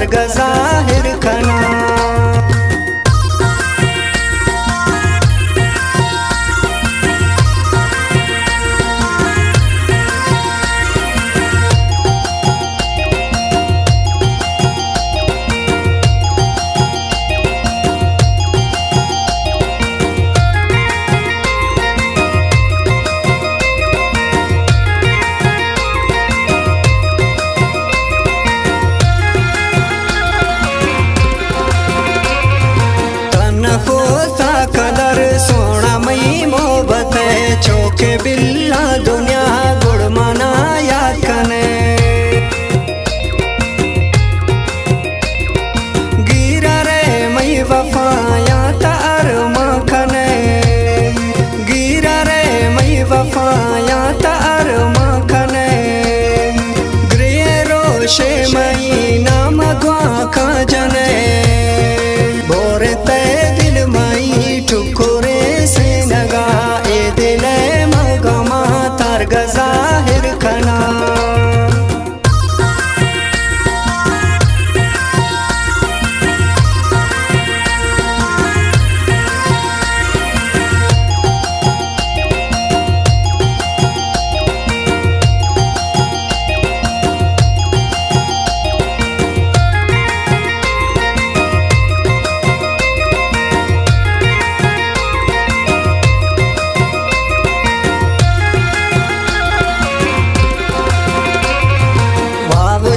तारगा जाहिर खना। होता कलर सोना मई मोहब्बत है चौके बिल्ला दुनिया गुड़ मना याद कने। गिरा रे मई वफाया तार मखने, गिरा रे मई वफाया तार मखने। गृह रोशे मई नाम द्वा का जने बोरते टुकुरे से नगा ए दिल मगमा तारगा जाहिर खना।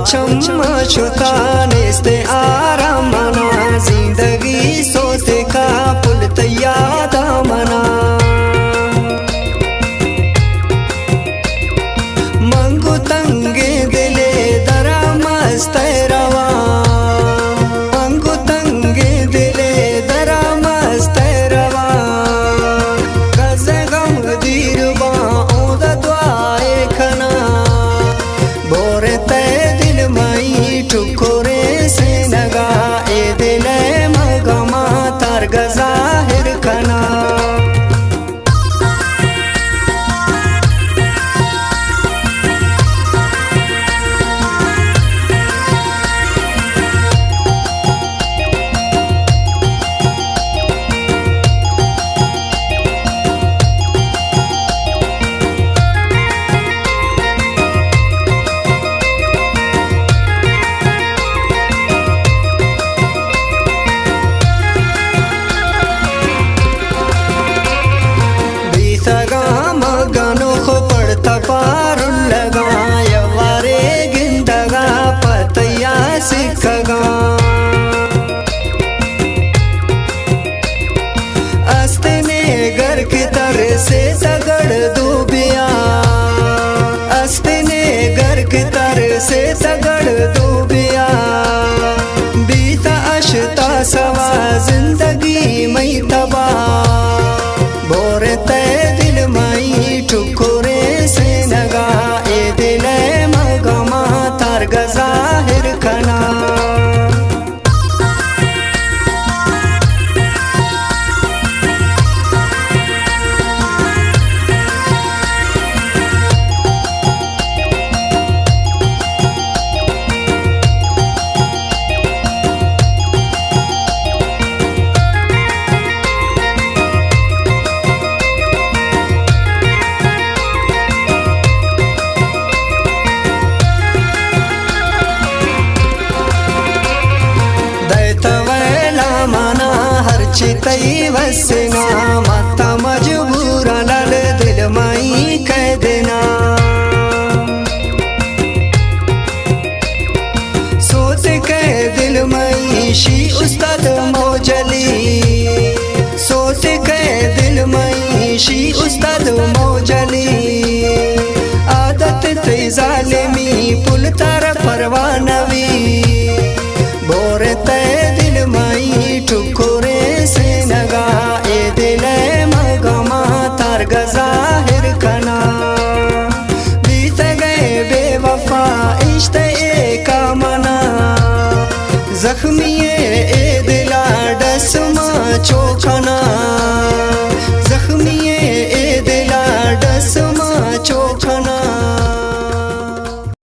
चम्मा छुताने से आराम मना जिंदगी सोते का पुल तैयार मना। मंगू तंगे दिले दरा मस्त रवा, मंगू तंगे दिले दरा मस्त रवा। गज गम दीरबा ओद द्वाए खना बोरे टुकुरे से नगा ए दिल मगमा तारगा जाहिर खना। पारुल लगा यवारे गिंदगा पतया सिखगा। अस्तने घर की तरह से तगड़ डूबिया, अस्तने घर की तरह से तगड़ डूबिया। बीता अशता सवा जिंदगी मई तबा बोरते दिल मई टुकुरे से नगा ए दिल मगमा तारगा जाहिर खना। चितई वसना माता मजबूर लल दिल मई कह देना। सोच के दिल मई शी उस्ताद मौजली, सोच के दिल मई शी उस्ताद मौजली। आदत ते जालिमी पुल तार परवानवी बोरते दिल मई टुकुरे से नगा ए दिल मगमा तारगा जाहिर खना। बीत गए बेवफा इश्ते का मना जख्मी ए दिला डसमा चौखना।